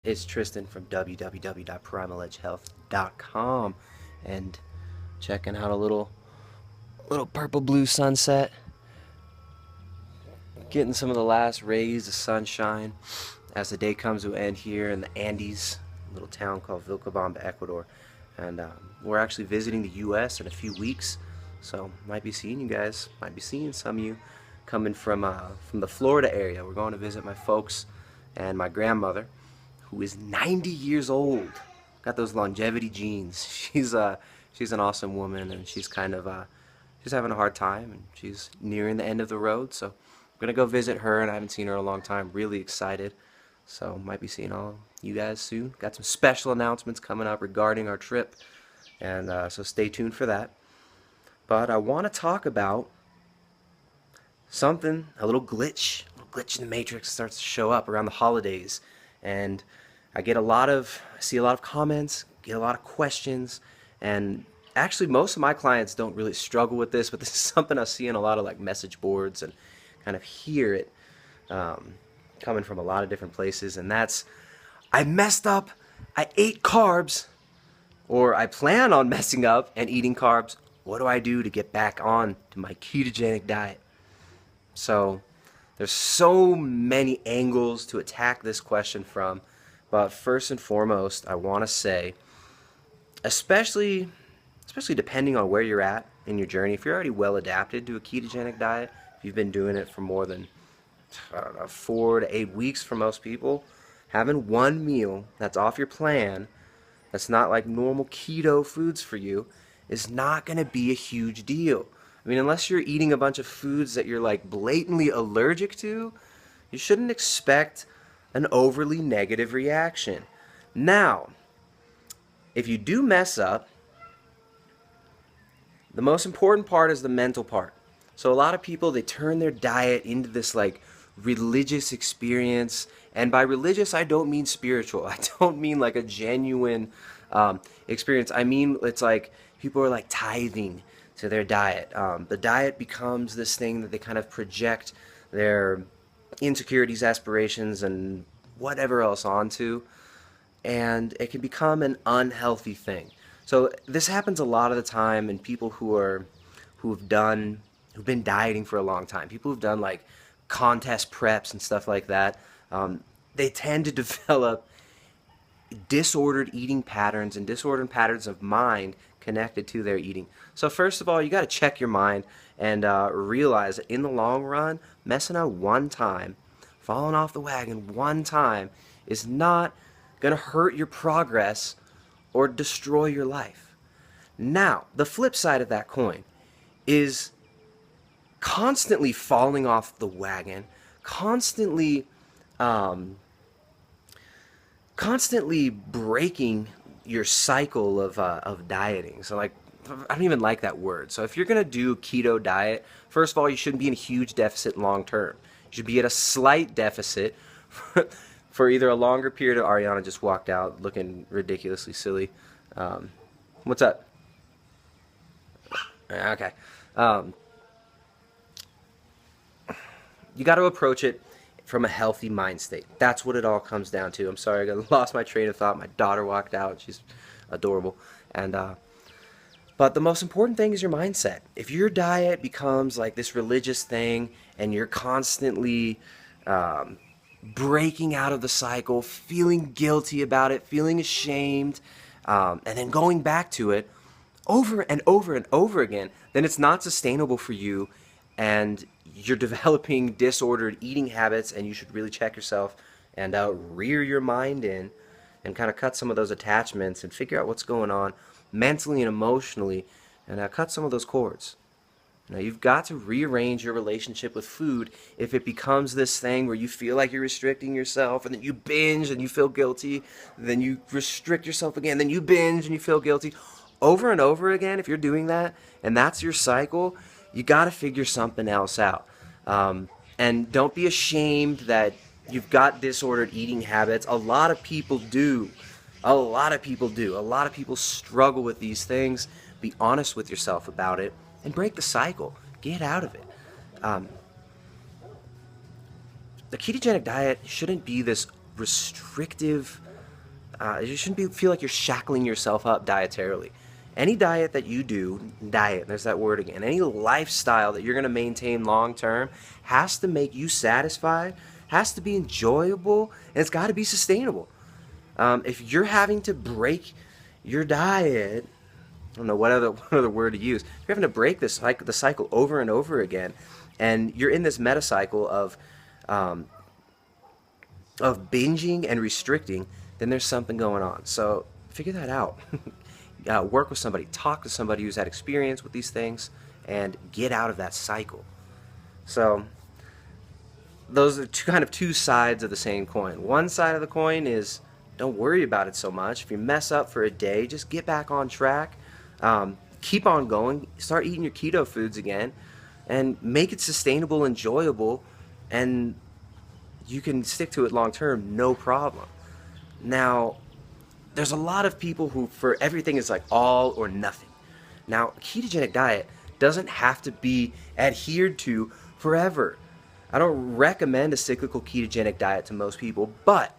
It's Tristan from www.primaledgehealth.com and checking out a little purple blue sunset, getting some of the last rays of sunshine as the day comes to an end here in the Andes, a little town called Vilcabamba, Ecuador. And we're actually visiting the U.S. in a few weeks, so might be seeing you guys, might be seeing some of you coming from the Florida area. We're going to visit my folks and my grandmother, who is 90 years old. Got those longevity genes. She's an awesome woman, and she's she's having a hard time, and she's nearing the end of the road. So I'm gonna go visit her, and I haven't seen her in a long time. Really excited. So might be seeing all you guys soon. Got some special announcements coming up regarding our trip, and so stay tuned for that. But I want to talk about something, a little glitch in the matrix starts to show up around the holidays, and I see a lot of comments, get a lot of questions, and actually most of my clients don't really struggle with this, but this is something I see in a lot of like message boards and kind of hear it coming from a lot of different places, and that's, I messed up, I ate carbs, or I plan on messing up and eating carbs. What do I do to get back on to my ketogenic diet? So there's so many angles to attack this question from, but first and foremost, I want to say, especially depending on where you're at in your journey, if you're already well adapted to a ketogenic diet, if you've been doing it for more than, I don't know, 4 to 8 weeks for most people, having one meal that's off your plan, that's not like normal keto foods for you, is not going to be a huge deal. I mean, unless you're eating a bunch of foods that you're like blatantly allergic to, you shouldn't expect an overly negative reaction. Now, if you do mess up, the most important part is the mental part. So a lot of people, they turn their diet into this like religious experience, and by religious I don't mean spiritual. I don't mean like a genuine experience. I mean, it's like people are like tithing to their diet. The diet becomes this thing that they kind of project their insecurities, aspirations, and whatever else onto, and it can become an unhealthy thing. So this happens a lot of the time in people who've been dieting for a long time. People who've done like contest preps and stuff like that. They tend to develop disordered eating patterns and disordered patterns of mind connected to their eating. So first of all, you got to check your mind and realize that in the long run, messing up one time, falling off the wagon one time, is not going to hurt your progress or destroy your life. Now, the flip side of that coin is constantly falling off the wagon, constantly breaking your cycle of dieting. So like, I don't even like that word. So if you're going to do keto diet, first of all, you shouldn't be in a huge deficit long term. You should be at a slight deficit for either a longer period. Ariana just walked out looking ridiculously silly. What's up? Okay. You got to approach it from a healthy mind state. That's what it all comes down to. I'm sorry, I lost my train of thought. My daughter walked out. She's adorable. And but the most important thing is your mindset. If your diet becomes like this religious thing and you're constantly breaking out of the cycle, feeling guilty about it, feeling ashamed, and then going back to it over and over and over again, then it's not sustainable for you, and you're developing disordered eating habits, and you should really check yourself and rear your mind in and kind of cut some of those attachments and figure out what's going on mentally and emotionally, and cut some of those cords. Now, you've got to rearrange your relationship with food if it becomes this thing where you feel like you're restricting yourself, and then you binge and you feel guilty, then you restrict yourself again, then you binge and you feel guilty. Over and over again, if you're doing that, and that's your cycle, you got to figure something else out. And don't be ashamed that you've got disordered eating habits. A lot of people do. A lot of people do. A lot of people struggle with these things. Be honest with yourself about it and break the cycle. Get out of it. The ketogenic diet shouldn't be this restrictive You shouldn't feel like you're shackling yourself up dietarily. Any diet that you do, there's that word again, any lifestyle that you're going to maintain long term has to make you satisfied, has to be enjoyable, and it's got to be sustainable. If you're having to break your diet, I don't know what other word to use, if you're having to break the cycle over and over again, and you're in this meta cycle of binging and restricting, then there's something going on. So figure that out. Work with somebody, talk to somebody who's had experience with these things, and get out of that cycle. So those are two sides of the same coin. One side of the coin is don't worry about it so much. If you mess up for a day, just get back on track. Keep on going. Start eating your keto foods again, and make it sustainable, enjoyable, and you can stick to it long term, no problem. Now, there's a lot of people who, for everything, is like all or nothing. Now, a ketogenic diet doesn't have to be adhered to forever. I don't recommend a cyclical ketogenic diet to most people, but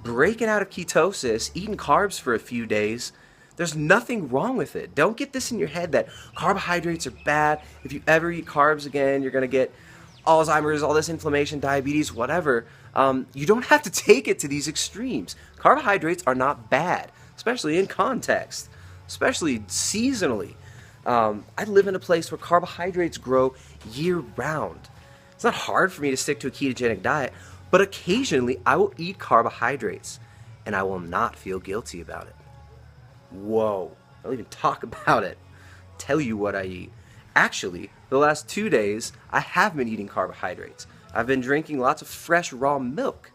breaking out of ketosis, eating carbs for a few days, there's nothing wrong with it. Don't get this in your head that carbohydrates are bad. If you ever eat carbs again, you're going to get Alzheimer's, all this inflammation, diabetes, whatever. You don't have to take it to these extremes. Carbohydrates are not bad, especially in context, especially seasonally. I live in a place where carbohydrates grow year-round. It's not hard for me to stick to a ketogenic diet, but occasionally I will eat carbohydrates, and I will not feel guilty about it. Whoa, I'll even talk about it, tell you what I eat. Actually, the last 2 days, I have been eating carbohydrates. I've been drinking lots of fresh raw milk.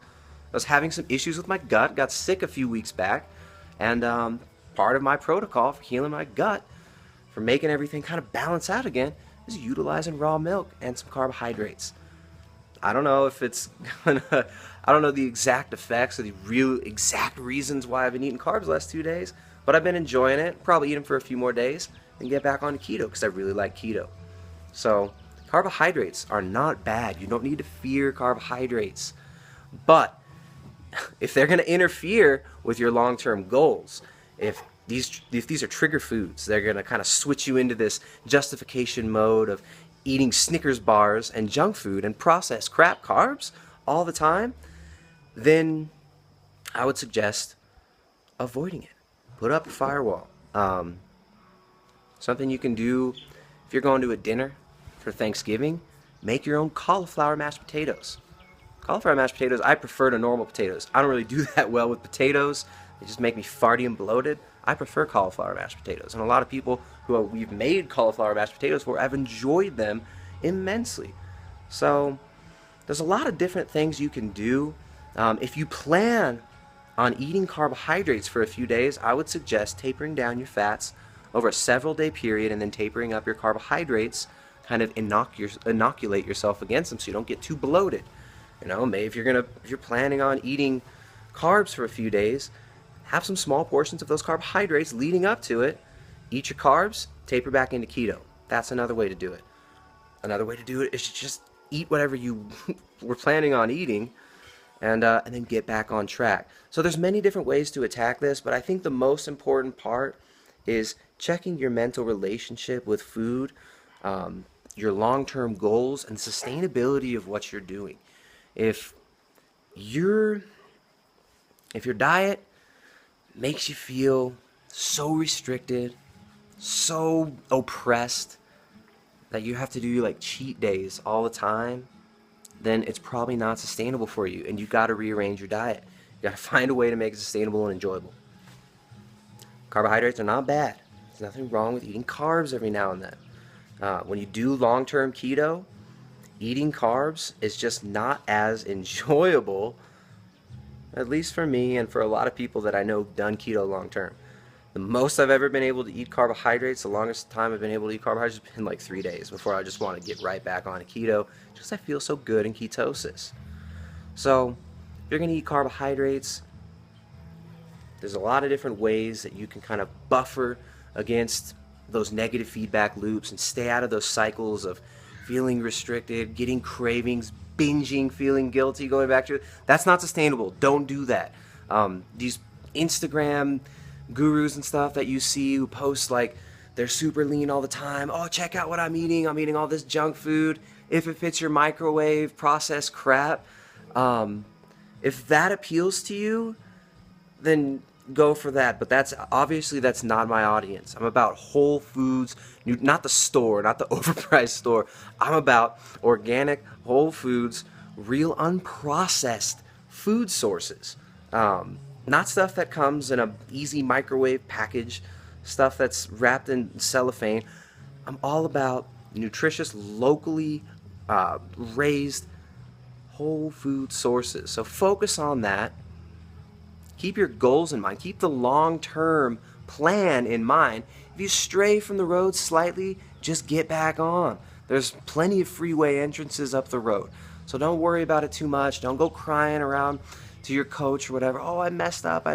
I was having some issues with my gut, got sick a few weeks back, and part of my protocol for healing my gut, for making everything kind of balance out again, is utilizing raw milk and some carbohydrates. I don't know if it's gonna, I don't know the exact effects or the real exact reasons why I've been eating carbs the last 2 days, but I've been enjoying it. Probably eat them for a few more days and get back on keto because I really like keto. So carbohydrates are not bad. You don't need to fear carbohydrates. But if they're going to interfere with your long-term goals, if these are trigger foods, they're going to kind of switch you into this justification mode of eating Snickers bars and junk food and processed crap carbs all the time, then I would suggest avoiding it. Put up a firewall. Something you can do if you're going to a dinner for Thanksgiving, make your own cauliflower mashed potatoes. Cauliflower mashed potatoes, I prefer to normal potatoes. I don't really do that well with potatoes. They just make me farty and bloated. I prefer cauliflower mashed potatoes. And a lot of people who we've made cauliflower mashed potatoes for have enjoyed them immensely. So there's a lot of different things you can do. If you plan on eating carbohydrates for a few days, I would suggest tapering down your fats over a several-day period and then tapering up your carbohydrates, kind of inoculate yourself against them so you don't get too bloated. You know, maybe if you're planning on eating carbs for a few days, have some small portions of those carbohydrates leading up to it. Eat your carbs, taper back into keto. That's another way to do it. Another way to do it is just eat whatever you were planning on eating, and then get back on track. So there's many different ways to attack this, but I think the most important part is checking your mental relationship with food, your long-term goals, and sustainability of what you're doing. If your diet makes you feel so restricted, so oppressed, that you have to do like cheat days all the time, then it's probably not sustainable for you, and you got to rearrange your diet. You got to find a way to make it sustainable and enjoyable. Carbohydrates are not bad. There's nothing wrong with eating carbs every now and then. When you do long-term keto, eating carbs is just not as enjoyable, at least for me and for a lot of people that I know have done keto long-term. The most I've ever been able to eat carbohydrates, the longest time I've been able to eat carbohydrates has been like 3 days before I just want to get right back on keto, just because I feel so good in ketosis. So if you're going to eat carbohydrates, there's a lot of different ways that you can kind of buffer against those negative feedback loops and stay out of those cycles of feeling restricted, getting cravings, binging, feeling guilty, going back to it. That's not sustainable. Don't do that. These Instagram gurus and stuff that you see who post like they're super lean all the time. Oh, check out what I'm eating. I'm eating all this junk food. If it fits your microwave, processed crap. If that appeals to you, then go for that. But that's not my audience. I'm about whole foods, not the store, not the overpriced store. I'm about organic, whole foods, real unprocessed food sources. Not stuff that comes in a easy microwave package, stuff that's wrapped in cellophane. I'm all about nutritious, locally raised whole food sources. So focus on that. Keep your goals in mind. Keep the long-term plan in mind. If you stray from the road slightly, just get back on. There's plenty of freeway entrances up the road. So don't worry about it too much. Don't go crying around to your coach or whatever. Oh, I messed up.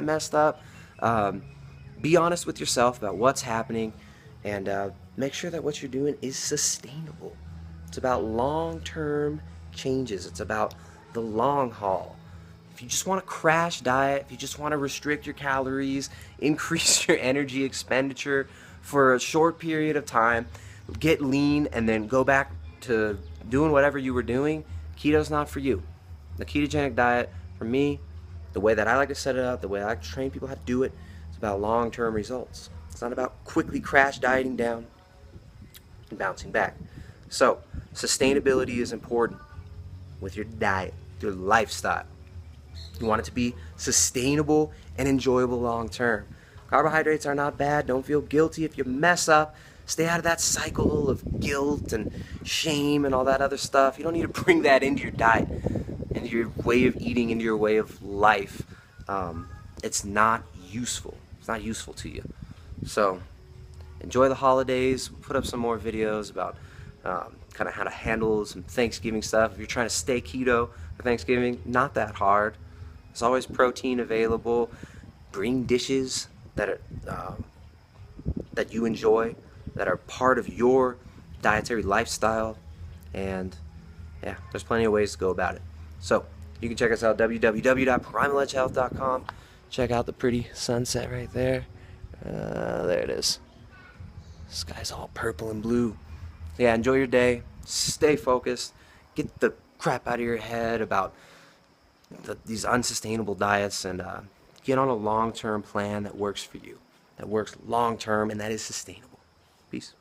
Be honest with yourself about what's happening, and make sure that what you're doing is sustainable. It's about long-term changes. It's about the long haul. If you just want to crash diet, if you just want to restrict your calories, increase your energy expenditure for a short period of time, get lean, and then go back to doing whatever you were doing, keto's not for you. The ketogenic diet, for me, the way that I like to set it up, the way I like to train people how to do it, it's about long-term results. It's not about quickly crash dieting down and bouncing back. So, sustainability is important with your diet, your lifestyle. You want it to be sustainable and enjoyable long term. Carbohydrates are not bad. Don't feel guilty if you mess up. Stay out of that cycle of guilt and shame and all that other stuff. You don't need to bring that into your diet, into your way of eating, into your way of life. It's not useful. It's not useful to you. So enjoy the holidays. We'll put up some more videos about kind of how to handle some Thanksgiving stuff. If you're trying to stay keto for Thanksgiving, not that hard. There's always protein available. Bring dishes that you enjoy, that are part of your dietary lifestyle, and yeah, there's plenty of ways to go about it. So you can check us out www.primaledgehealth.com. Check out the pretty sunset right there. There it is. The sky's all purple and blue. Yeah, enjoy your day. Stay focused. Get the crap out of your head about these unsustainable diets, and get on a long-term plan that works for you, that works long-term, and that is sustainable. Peace.